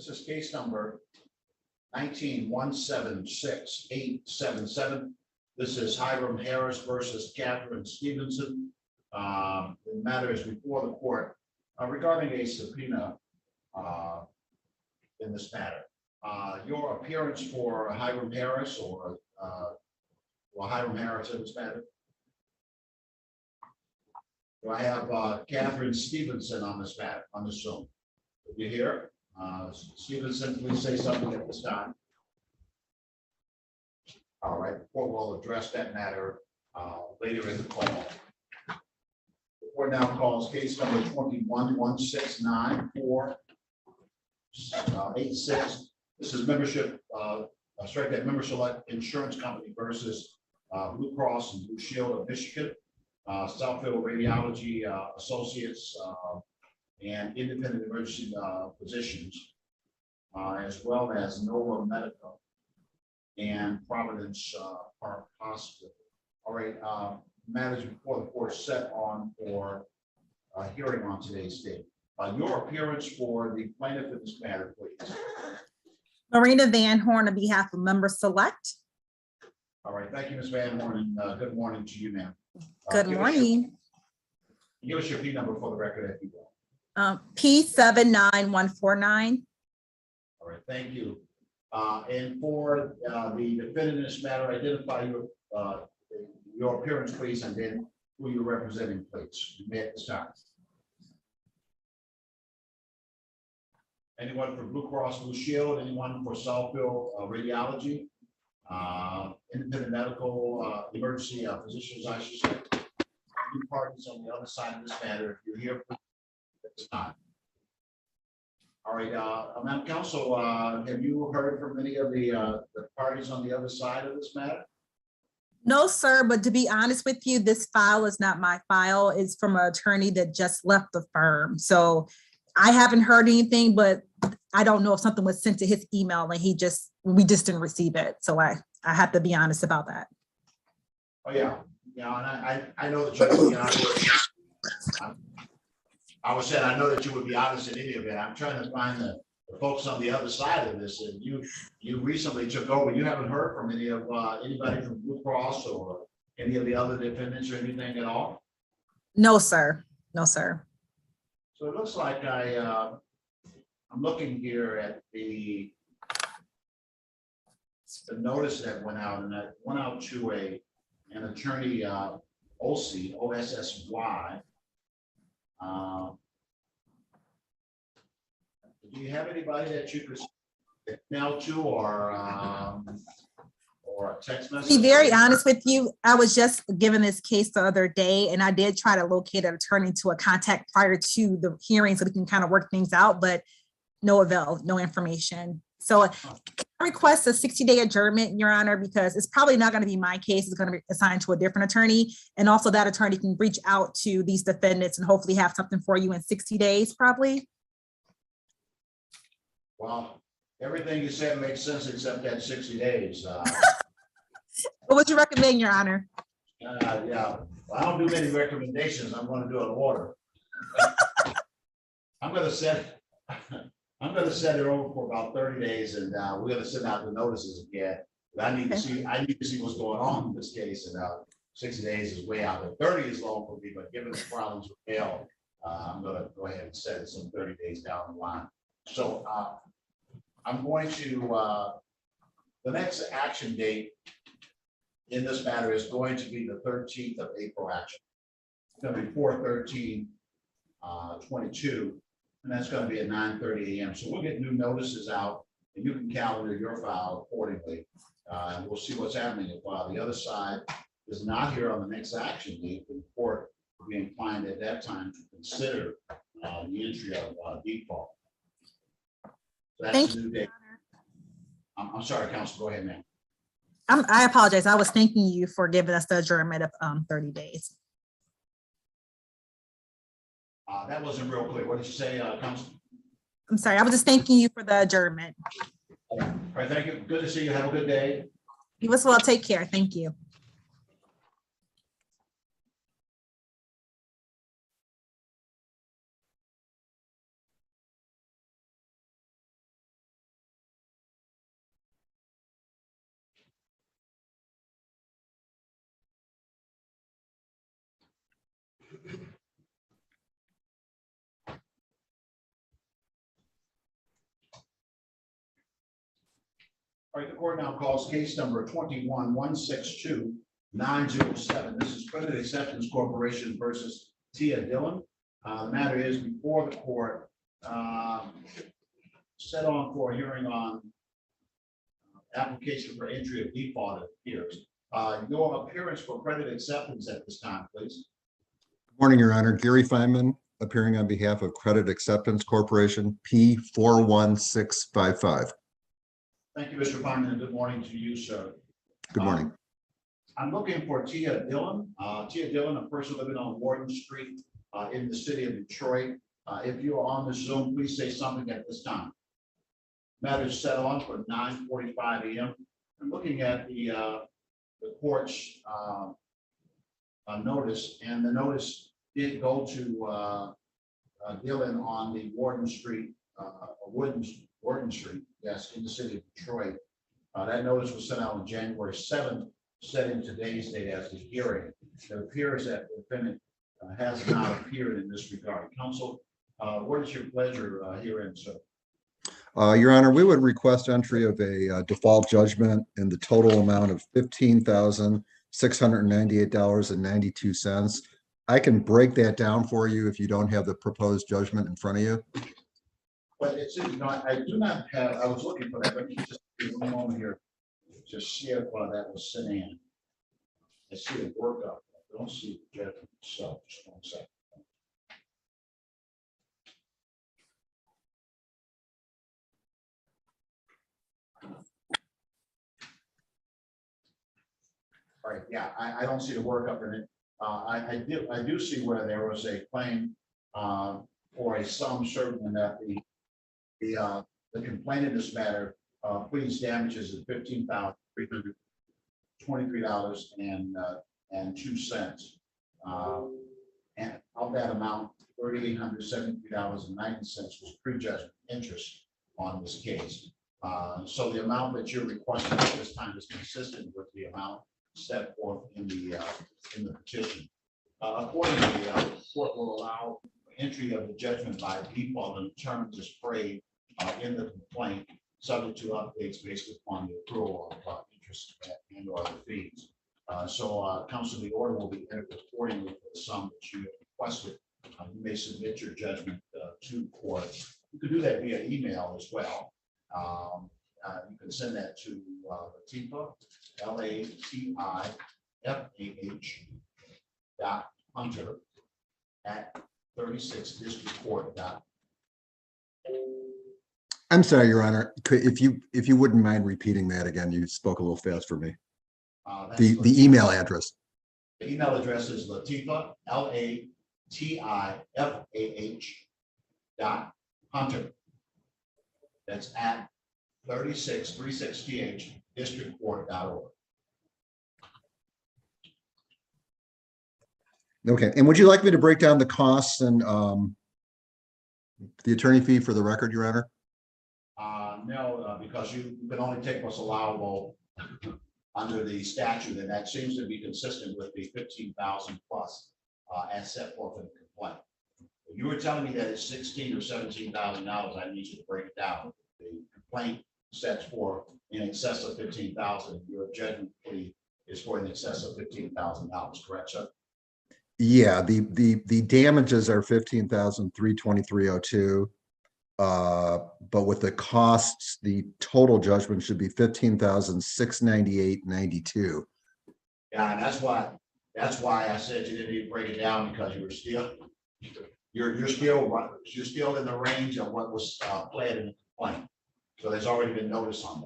This is case number 19-176-877. This is Hiram Harris versus Catherine Stevenson. The matter is before the court regarding a subpoena in this matter. Your appearance for Hiram Harris or Hiram Harris in this matter? Do I have Catherine Stevenson on this matter, on the Zoom? If you're here, Stevenson, please say something at this time. All right, the court will address that matter later in the call. The court now calls case number 21-169-486. This is membership, Member Select Insurance Company versus Blue Cross and Blue Shield of Michigan, Southfield Radiology Associates, and independent emergency physicians, as well as Nova Medical and Providence Park Hospital. All right, matters before the court set on for hearing on today's date. Your appearance for the plaintiff in this matter, please. Marina Van Horn on behalf of Member Select. All right, thank you, Ms. Van Horn, and good morning to you, ma'am. Good morning. Give us your P number for the record, if you will. P79149. All right, thank you. And for the defendant in this matter, identify your appearance, please, and then who you're representing, please. You may at this time. Anyone for Blue Cross Blue Shield? Anyone for Southfield Radiology? Independent medical emergency physicians, I should say. Any parties on the other side of this matter, if you're here, please at this time. All right, Madam Counsel, have you heard from any of the parties on the other side of this matter? No, sir, but to be honest with you, this file is not my file. It's from an attorney that just left the firm. So I haven't heard anything, but I don't know if something was sent to his email and we just didn't receive it. So I have to be honest about that. Oh, yeah. Yeah, and I know that you, I was saying, I know that you would be honest in any event. I'm trying to find the folks on the other side of this, and you recently took over. You haven't heard from any of anybody from Blue Cross or any of the other defendants or anything at all? No, sir. No, sir. So it looks like I'm looking here at the notice that went out, and that went out to an attorney, OSSY. Do you have anybody that you could mail to or a text message? To be very honest with you, I was just given this case the other day, and I did try to locate an attorney to a contact prior to the hearing so we can kind of work things out, but no avail, no information. So I request a 60-day adjournment, Your Honor, because it's probably not going to be my case. It's going to be assigned to a different attorney. And also that attorney can reach out to these defendants and hopefully have something for you in 60 days, probably. Well, everything you said makes sense except that 60 days. What would you recommend, Your Honor? Yeah, well, I don't do many recommendations. I'm going to do an order. I'm going to set it over for about 30 days, and we're going to send out the notices again. But I need to see what's going on in this case, and 60 days is way out. 30 is long for me, but given the problems with bail, I'm going to go ahead and set it some 30 days down the line. So I'm going to the next action date in this matter is going to be the 13th of April. Action. It's going to be 4/13/22. And that's going to be at 9:30 a.m. So we'll get new notices out, and you can calendar your file accordingly. And we'll see what's happening. If the other side is not here on the next action date, the court will be inclined at that time to consider the entry of default. So that's the new date. I'm sorry, Counsel. Go ahead, ma'am. I apologize. I was thanking you for giving us the adjournment of 30 days. That wasn't real clear. What did you say, Counsel? I'm sorry. I was just thanking you for the adjournment. All right. Thank you. Good to see you. Have a good day. You as well. Take care. Thank you. All right, the court now calls case number 21-162-907. This is Credit Acceptance Corporation versus Tia Dillon. The matter is before the court, set on for a hearing on application for entry of default, it appears. Your appearance for credit acceptance at this time, please. Good morning, Your Honor. Gary Feynman, appearing on behalf of Credit Acceptance Corporation, P41655. Thank you, Mr. Feynman, and good morning to you, sir. Good morning. I'm looking for Tia Dillon. Tia Dillon, a person living on Warden Street in the city of Detroit. If you are on the Zoom, please say something at this time. Matter is set on for 9:45 a.m. I'm looking at the court's notice, and the notice did go to Dillon on the Warden Street, Warden Street, yes, in the city of Detroit. That notice was sent out on January 7th, setting today's date as the hearing. It appears that the defendant has not appeared in this regard. Counsel, what is your pleasure herein, sir? Your Honor, we would request entry of a default judgment in the total amount of $15,698.92. I can break that down for you if you don't have the proposed judgment in front of you. But it's not, I do not have, I was looking for that, but just give me a moment here. Just see if that was sent in. I see the workup. I don't see the judgment itself. Just 1 second. All right, yeah, I don't see the workup in it. I do see where there was a claim for a sum certain, and that the complaint in this matter pleads damages of $15,323.02. And of that amount, $3,873.90 was prejudgment interest on this case. So the amount that you're requesting at this time is consistent with the amount set forth in the petition. Accordingly, the court will allow entry of the judgment by default on the terms displayed in the complaint, subject to updates based upon the accrual of interest and or other fees. Counsel, the order will be entered accordingly for the sum that you have requested. You may submit your judgment to court. You can do that via email as well. You can send that to Latifa, LATIFA.Hunter@36districtcourt. I'm sorry, Your Honor. If you wouldn't mind repeating that again, you spoke a little fast for me. The email address. The email address is Latifa, LATIFAH.Hunter. That's at 3636th districtcourt.org. Okay, and would you like me to break down the costs and the attorney fee for the record, Your Honor? No, because you can only take what's allowable under the statute, and that seems to be consistent with the 15,000 plus as set forth in the complaint. If you were telling me that it's $16,000 or $17,000, I need you to break it down. The complaint sets for in excess of 15,000. Your judgment plea is for in excess of $15,000. Correct, sir? Yeah, the damages are $15,323.02. But with the costs, the total judgment should be $15,698.92. Yeah, and that's why I said you didn't even break it down, because you were still you're still in the range of what was pled in the complaint. So there's already been notice on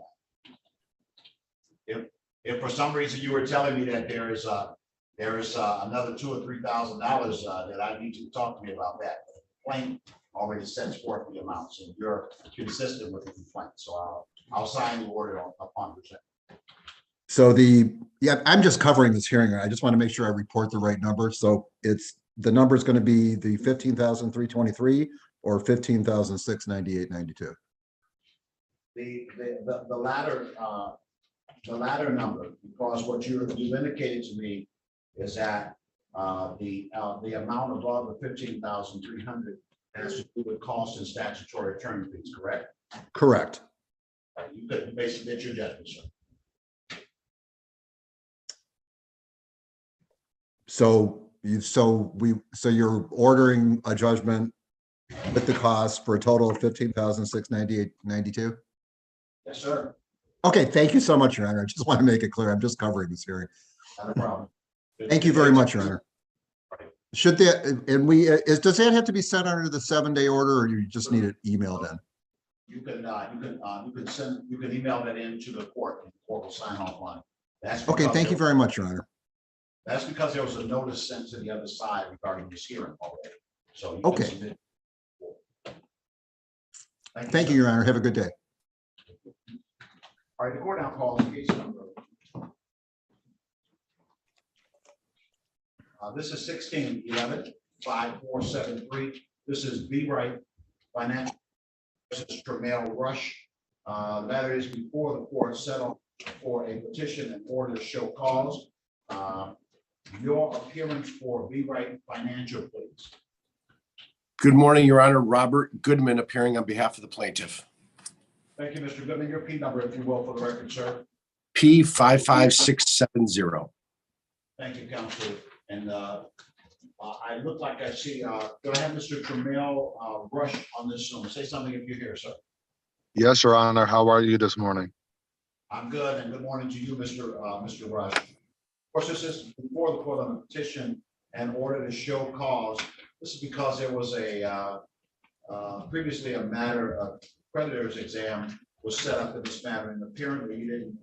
that. If for some reason you were telling me that there is another $2,000 or $3,000 that I need you to talk to me about that, the complaint already sets forth the amounts, and you're consistent with the complaint. So I'll sign the order upon return. So I'm just covering this hearing. I just want to make sure I report the right number. So the number is going to be the 15,323 or 15,698.92. The latter number, because what you've indicated to me is that the amount above the 15,300 has to do with costs and statutory attorney fees, correct? Correct. You could basically get your judgment, sir. So you're ordering a judgment with the cost for a total of 15,698.92. Yes, sir. Okay, thank you so much, Your Honor. I just want to make it clear. I'm just covering this hearing. Not a problem. Thank you very much, Your Honor. Should that, and does that have to be sent under the 7-day order, or you just need it emailed in? You can email that in to the court, and the court will sign off on it. That's Okay, thank you very much, Your Honor. That's because there was a notice sent to the other side regarding this hearing already. So you Okay. can submit. Thank you, Your Honor. Have a good day. All right, the court now calls case number. This is 16-11-5473. This is B. Wright Financial versus Tramiel Rush. Matter is before the court settled for a petition and order to show cause. Your appearance for B. Wright Financial, please. Good morning, Your Honor. Robert Goodman appearing on behalf of the plaintiff. Thank you, Mr. Goodman. Your P number, if you will, for the record, sir. P55670. Thank you, counsel. And I look like I see, do I have Mr. Tramiel Rush on this Zoom? Say something if you're here, sir. Yes, Your Honor. How are you this morning? I'm good, and good morning to you, Mr. Rush. Of course, this is before the court on a petition and order to show cause. This is because there was a previously a matter of creditor's exam was set up in this matter, and apparently you didn't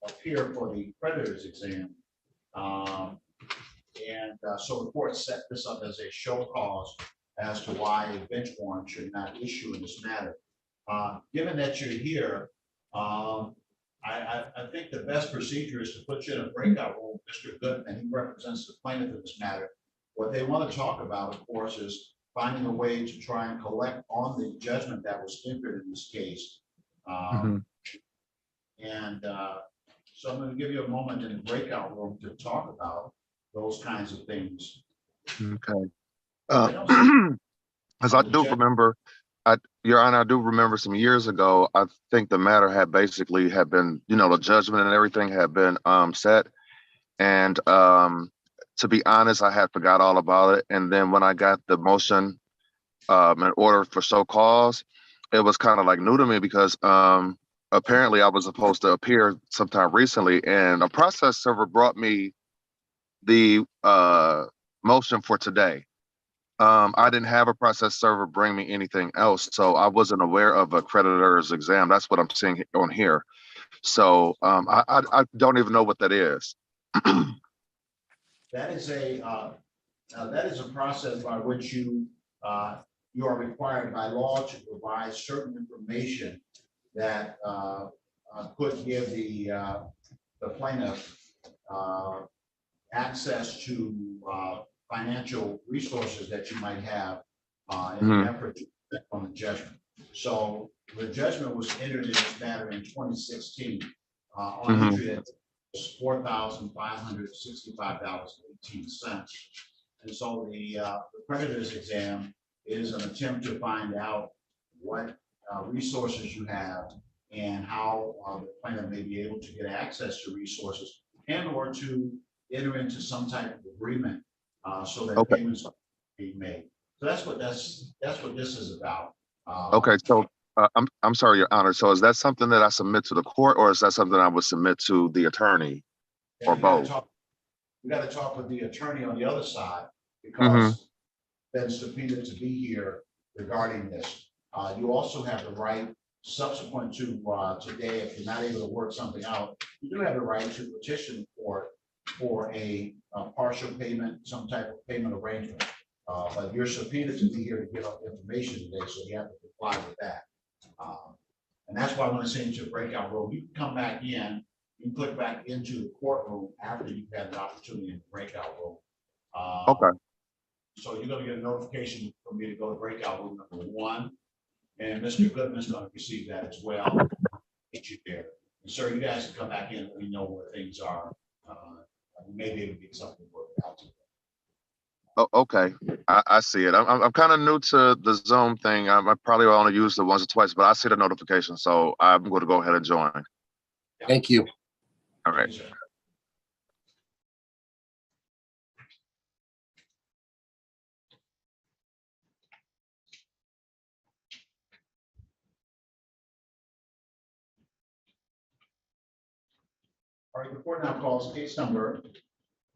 appear for the creditor's exam. So the court set this up as a show cause as to why a bench warrant should not issue in this matter. Given that you're here, I think the best procedure is to put you in a breakout room, Mr. Goodman. He represents the plaintiff in this matter. What they want to talk about, of course, is finding a way to try and collect on the judgment that was entered in this case. So I'm going to give you a moment in the breakout room to talk about those kinds of things. Okay. As I do remember, Your Honor, I do remember some years ago, I think the matter had basically been, the judgment and everything had been set. And to be honest, I had forgot all about it. And then when I got the motion in order for show cause, it was kind of like new to me because apparently I was supposed to appear sometime recently, and a process server brought me the motion for today. I didn't have a process server bring me anything else, so I wasn't aware of a creditor's exam. That's what I'm seeing on here. So I don't even know what that is. That is a process by which you are required by law to provide certain information that could give the plaintiff access to financial resources that you might have in an effort to collect on the judgment. So the judgment was entered in this matter in 2016 on entry that was $4,565.18. And so the creditor's exam is an attempt to find out what resources you have and how the plaintiff may be able to get access to resources and or to enter into some type of agreement so that payments are being made. So that's what this is about. Okay, so I'm sorry, Your Honor. So is that something that I submit to the court, or is that something I would submit to the attorney, or both? We got to talk with the attorney on the other side because been subpoenaed to be here regarding this. You also have the right, subsequent to today, if you're not able to work something out, you do have the right to petition for a partial payment, some type of payment arrangement. But you're subpoenaed to be here to give up information today, so you have to comply with that. And that's why I want to send you to a breakout room. You can come back in, you can click back into the courtroom after you've had the opportunity in the breakout room. Okay. So you're going to get a notification from me to go to breakout room number 1, and Mr. Goodman is going to receive that as well. Get you there, and sir, you guys can come back in and let me know where things are. We may be able to get something worked out today. Oh, okay. I see it. I'm kind of new to the Zoom thing. I probably only used it once or twice, but I see the notification, so I'm going to go ahead and join. Thank you. All right. Yes, sir. All right, the court now calls case number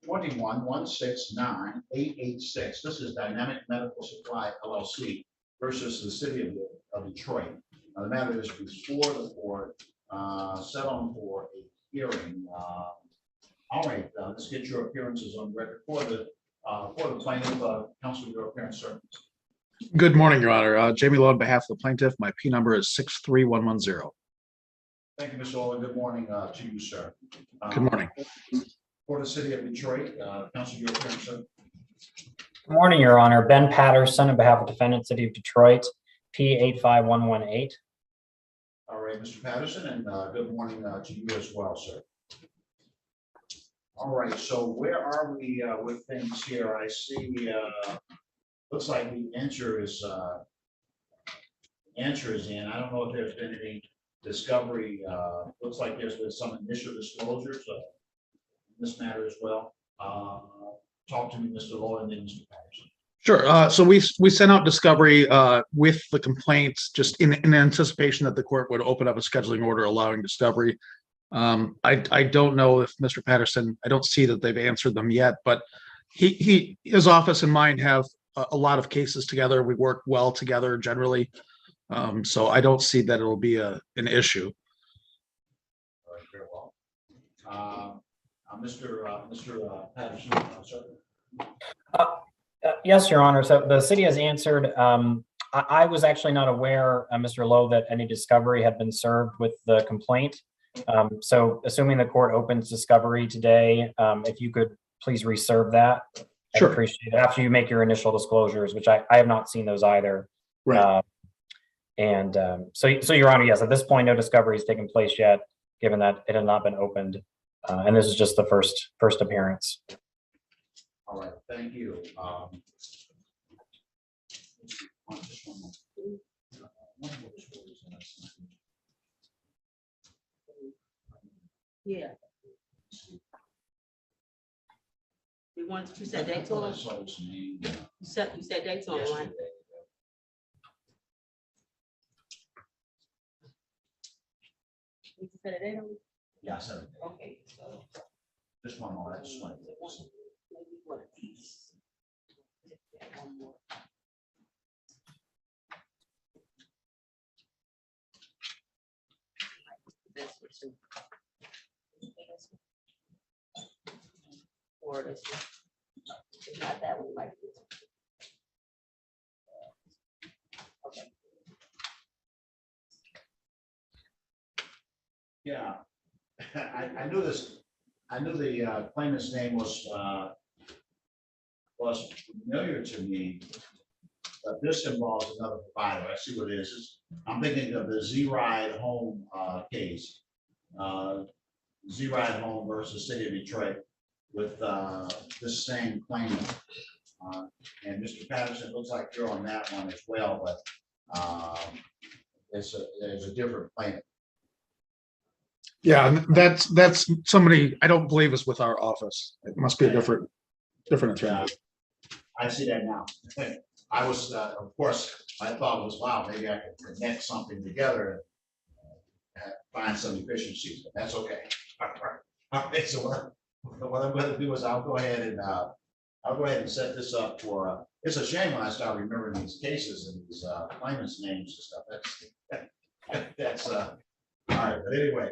21-169-886. This is Dynamic Medical Supply LLC versus the city of Detroit. Now, the matter is before the court, set on for a hearing. All right, let's get your appearances on record for the plaintiff. Counsel, your appearance, sir. Good morning, Your Honor. Jamie Lowe on behalf of the plaintiff. My P number is 63110. Thank you, Mr. Owen. Good morning to you, sir. Good morning. For the city of Detroit, Counsel, your appearance, sir. Good morning, Your Honor. Ben Patterson on behalf of defendant City of Detroit, P85118. All right, Mr. Patterson, and good morning to you as well, sir. All right, so where are we with things here? I see, looks like the answer is in. I don't know if there's been any discovery. Looks like there's been some initial disclosures in this matter as well. Talk to me, Mr. Lowe, and then Mr. Patterson. Sure. So we sent out discovery with the complaints just in anticipation that the court would open up a scheduling order allowing discovery. I don't know if Mr. Patterson, I don't see that they've answered them yet, but his office and mine have a lot of cases together. We work well together generally. So I don't see that it'll be an issue. All right, very well. Mr. Patterson, sir. Yes, Your Honor. So the city has answered. I was actually not aware, Mr. Lowe, that any discovery had been served with the complaint. So assuming the court opens discovery today, if you could please reserve that. I'd Sure. appreciate it after you make your initial disclosures, which I have not seen those either. Right. So Your Honor, yes, at this point, no discovery has taken place yet, given that it had not been opened. And this is just the first appearance. All right, thank you. Yeah. You want, you said Daytona? You said Daytona, right? You said it Daytona? Yeah, I said it. Okay, so. Just one more, I just wanted to. Maybe one of these. One more. This one too. Or this one. If not that one, like this. Okay. Yeah, I knew this, I knew the claimant's name was familiar to me, but this involves another provider. I see what it is. I'm thinking of the Z-Ride Home case. Z-Ride Home versus City of Detroit with this same claimant. And Mr. Patterson, looks like you're on that one as well, but there's a different claimant. Yeah, and that's somebody I don't believe is with our office. It must be a different attorney. I see that now. I was, of course, my thought was, wow, maybe I could connect something together and find some efficiencies, but that's okay. All right, so what I'm going to do is I'll go ahead and set this up for. It's a shame when I start remembering these cases and these claimants' names and stuff. That's all right. But anyway,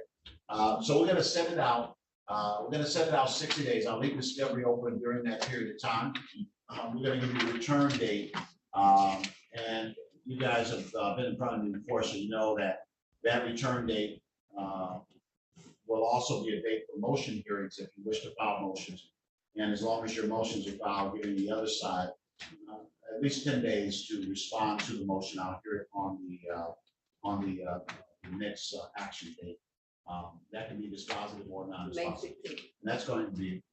so we're going to set it out. We're going to set it out 60 days. I'll leave discovery open during that period of time. We're going to give you a return date, and you guys have been in front of me before, so you know that return date will also be a date for motion hearings if you wish to file motions. And as long as your motions are filed, giving the other side at least 10 days to respond to the motion. I'll hear it on the next action date. That can be dispositive or May non-dispositive. 16th. And that's going to be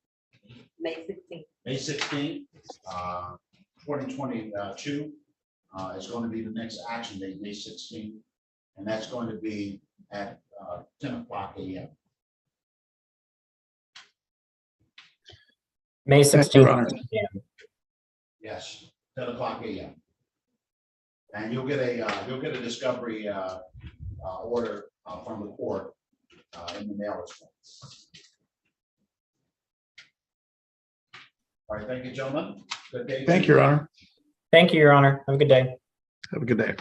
May 16th. May 16th. 2022 is going to be the next action date, May 16th, and that's going to be at 10 o'clock a.m. May Thank you, Your 16th. Honor. Yes, 10 o'clock a.m. And you'll get a discovery order from the court in the mail as well. All right, thank you, gentlemen. Good day. Thank you, Your Honor. Thank you, Your Honor. Have a good day. Have a good day.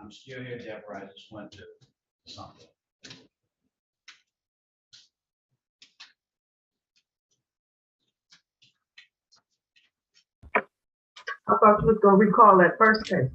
I'm still here, Deborah. I just went to something. I thought you was gonna recall that first case.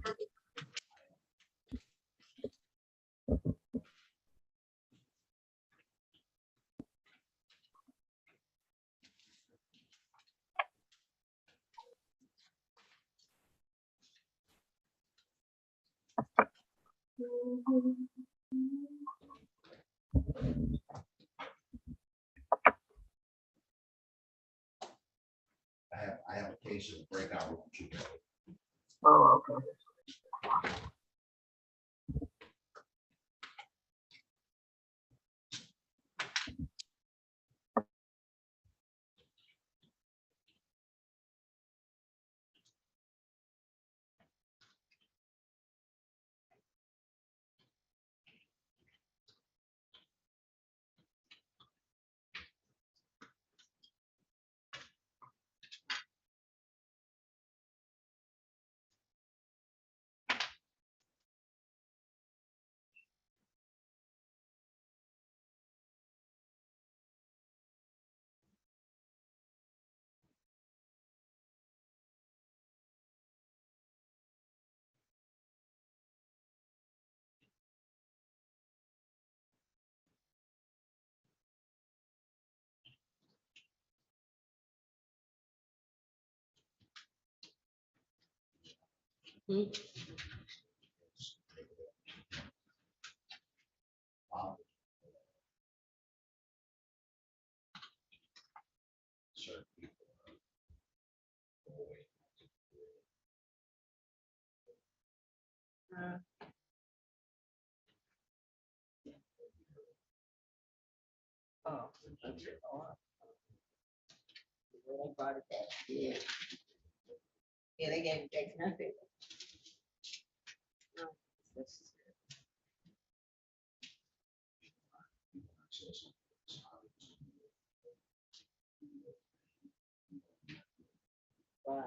I have a case of breakout room. Oh, okay. Oh. Yeah. Yeah, they gave me text message. No, wow.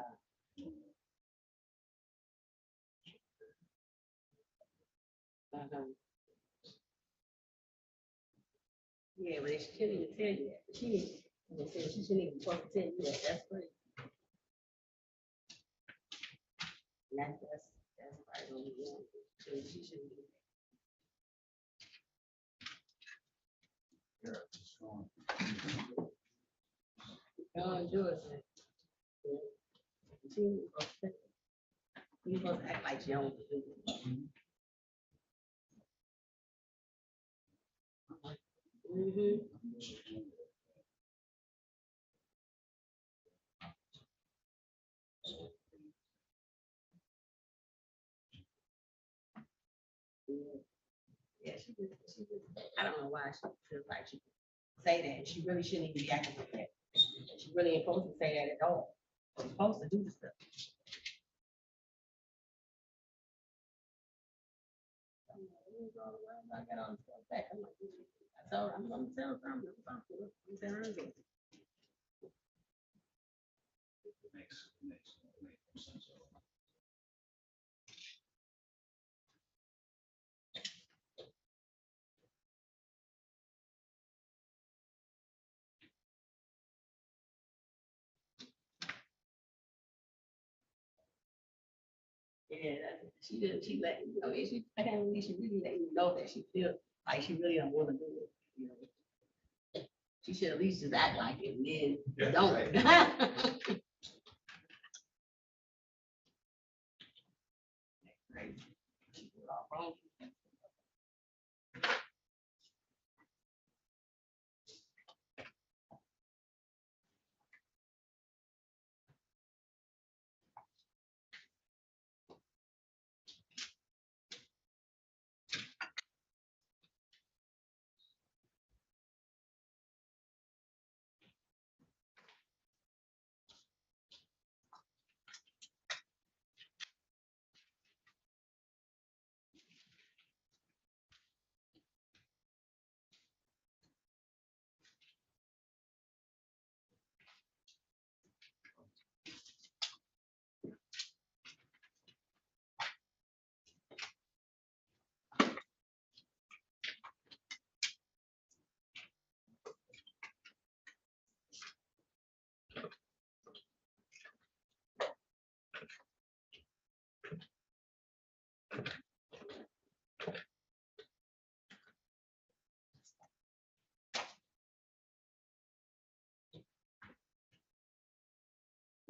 Uh-huh. Yeah, but she couldn't even tell you that. She didn't, they said she shouldn't even supposed to tell you that. That's great. That's right on the wall. So she shouldn't do that. Oh, George. You supposed to act like you don't do it. Mm-hmm. Yeah, she just, I don't know why she feels like she say that. She really shouldn't even be acting like that. She really ain't supposed to say that at all. She's supposed to do the stuff. I got all the stuff back. I'm like, I told her, I'm gonna tell her something. I'm telling her again. Makes sense. Yeah, she did, she let, you know, I can't believe she really let you know that she feel like she really don't wanna do it, you know. She should at least just act like it, and Yeah, then don't. right. Right.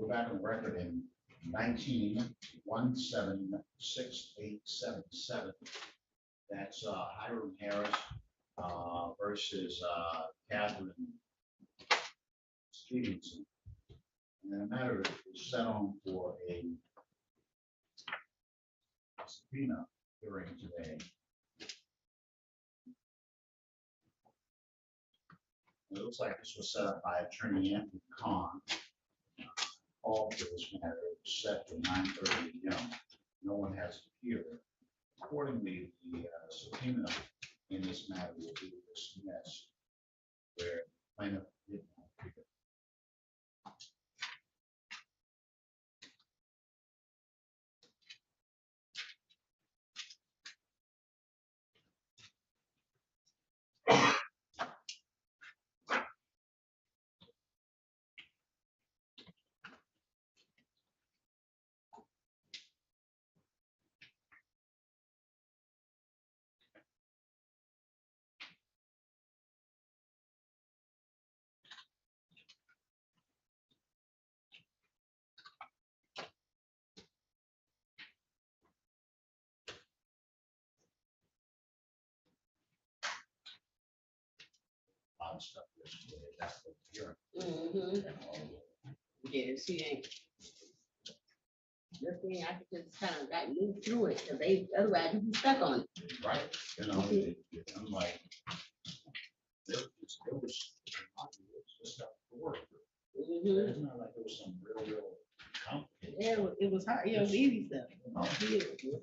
Go back on the record in 19-176877. That's Hiram Harris versus Catherine Stevenson. And then the matter is set on for a subpoena hearing today. It looks like this was set up by Attorney Anthony Kahn. All for this matter is set for 9:30 p.m. No one has appeared. Accordingly, the subpoena in this matter will be dismissed, where plaintiff did not appear. A lot of stuff yesterday. That's the hearing. Yeah, she ain't. This thing, I could just kind of like move through it, cause they, otherwise you be stuck on it. Right, I'm like, it was just stuff to work through. It's not like it was some real complicated. Yeah, it was hard, it was easy stuff. Yeah.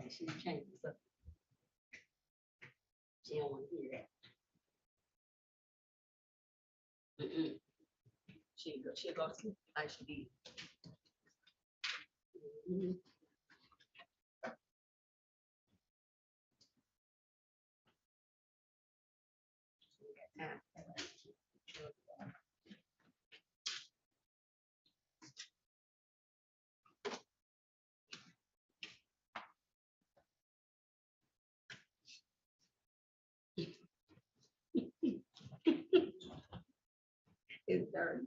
She changes up. She don't want to hear that. She'll go to sleep like she did. Mhm. She got time. It's dirty.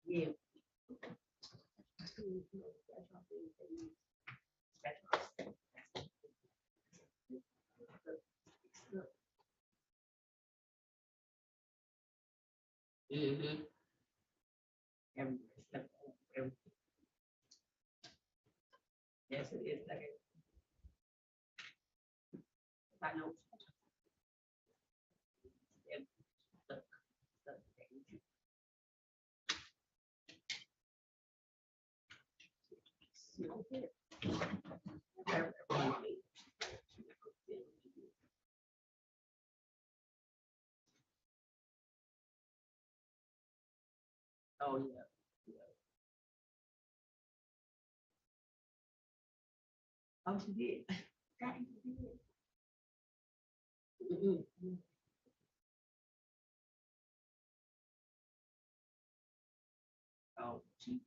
Yeah. Mhm. Yes, it is. I know. Oh, yeah. Oh, she did. God, she did. Mhm. Oh, she.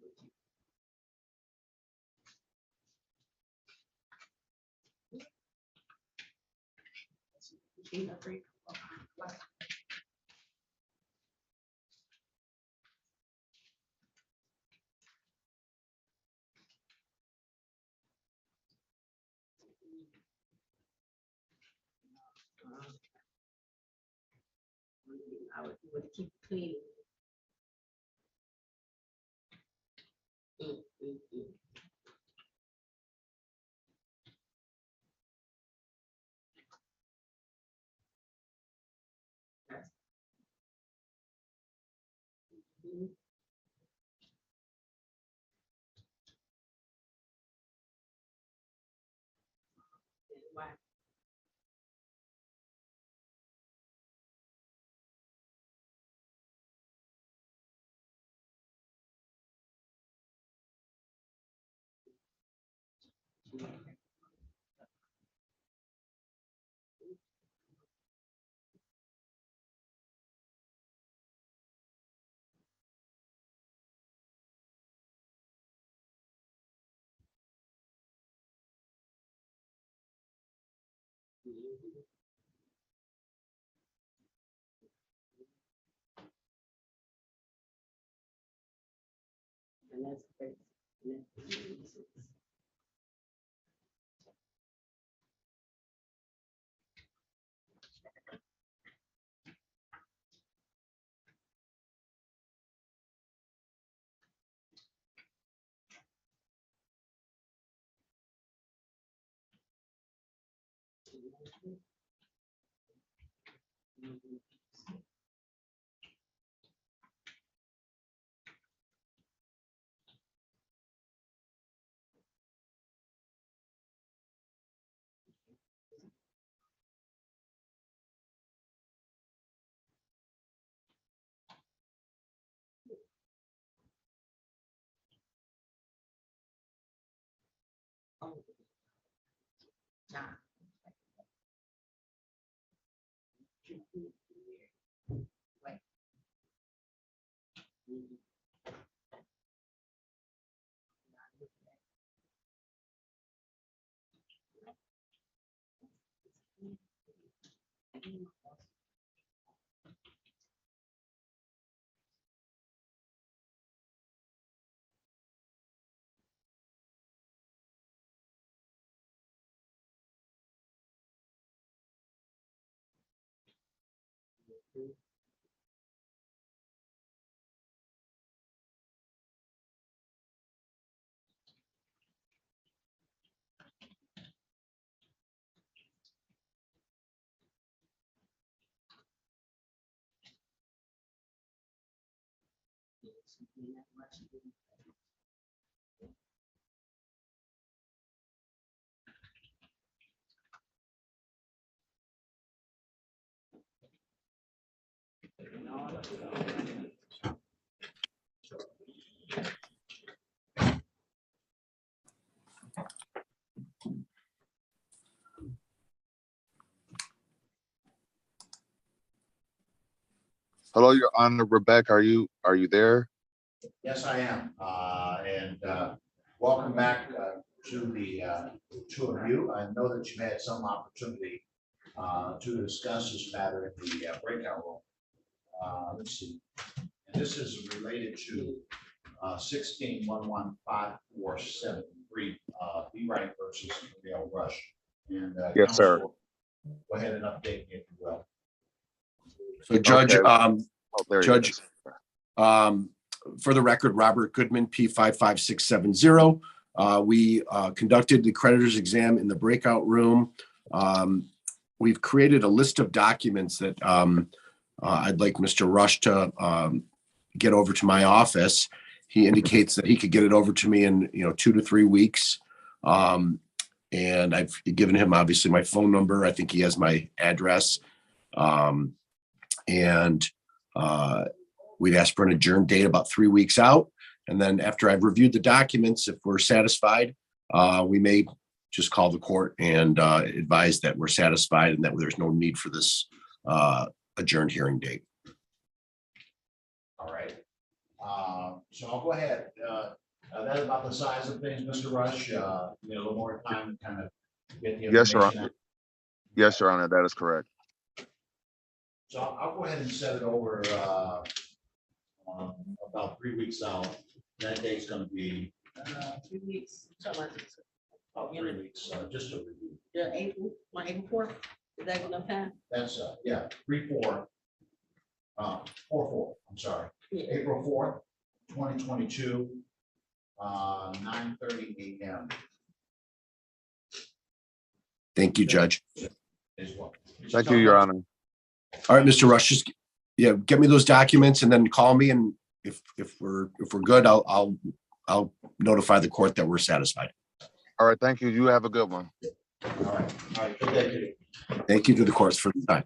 She agree. I would keep it clean. Mm. That's- Mhm. And why? Mhm. And that's crazy. And that's- Mhm. Oh, nah. Wait. Mhm. Hello, Your Honor. Rebecca, are you there? Yes, I am. Welcome back to the two of you. I know that you've had some opportunity to discuss this matter in the breakout room. Let's see. And this is related to 16-11547 3, B. Wright versus Miguel Rush. And Yes, sir. counsel, go ahead and update me if you will. So Judge, Okay. Oh, there he Judge, is. for the record, Robert Goodman, P55670. We conducted the creditor's exam in the breakout room. We've created a list of documents that I'd like Mr. Rush to get over to my office. He indicates that he could get it over to me in 2 to 3 weeks. And I've given him obviously my phone number. I think he has my address. And we'd ask for an adjourned date about 3 weeks out. And then after I've reviewed the documents, if we're satisfied, we may just call the court and advise that we're satisfied and that there's no need for this adjourned hearing date. All right. So I'll go ahead. That's about the size of things, Mr. Rush. You need a little more time to kind of get the Yes, Your information. Honor. Yes, Your Honor, that is correct. So I'll go ahead and set it over about 3 weeks out. That date's gonna be 3 weeks. So much. about 3 weeks, just a review. The April, my April 4th, is that enough time? That's, yeah, 3/4. 4/4, I'm sorry. Yeah. April 4th, 2022, 9:30 a.m. Thank you, Judge. is what. Thank you, Your Honor. All right, Mr. Rush, just get me those documents and then call me. And if we're good, I'll notify the court that we're satisfied. All right, thank you. You have a good one. All right, good day to you. Thank you to the courts for the time.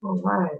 All right.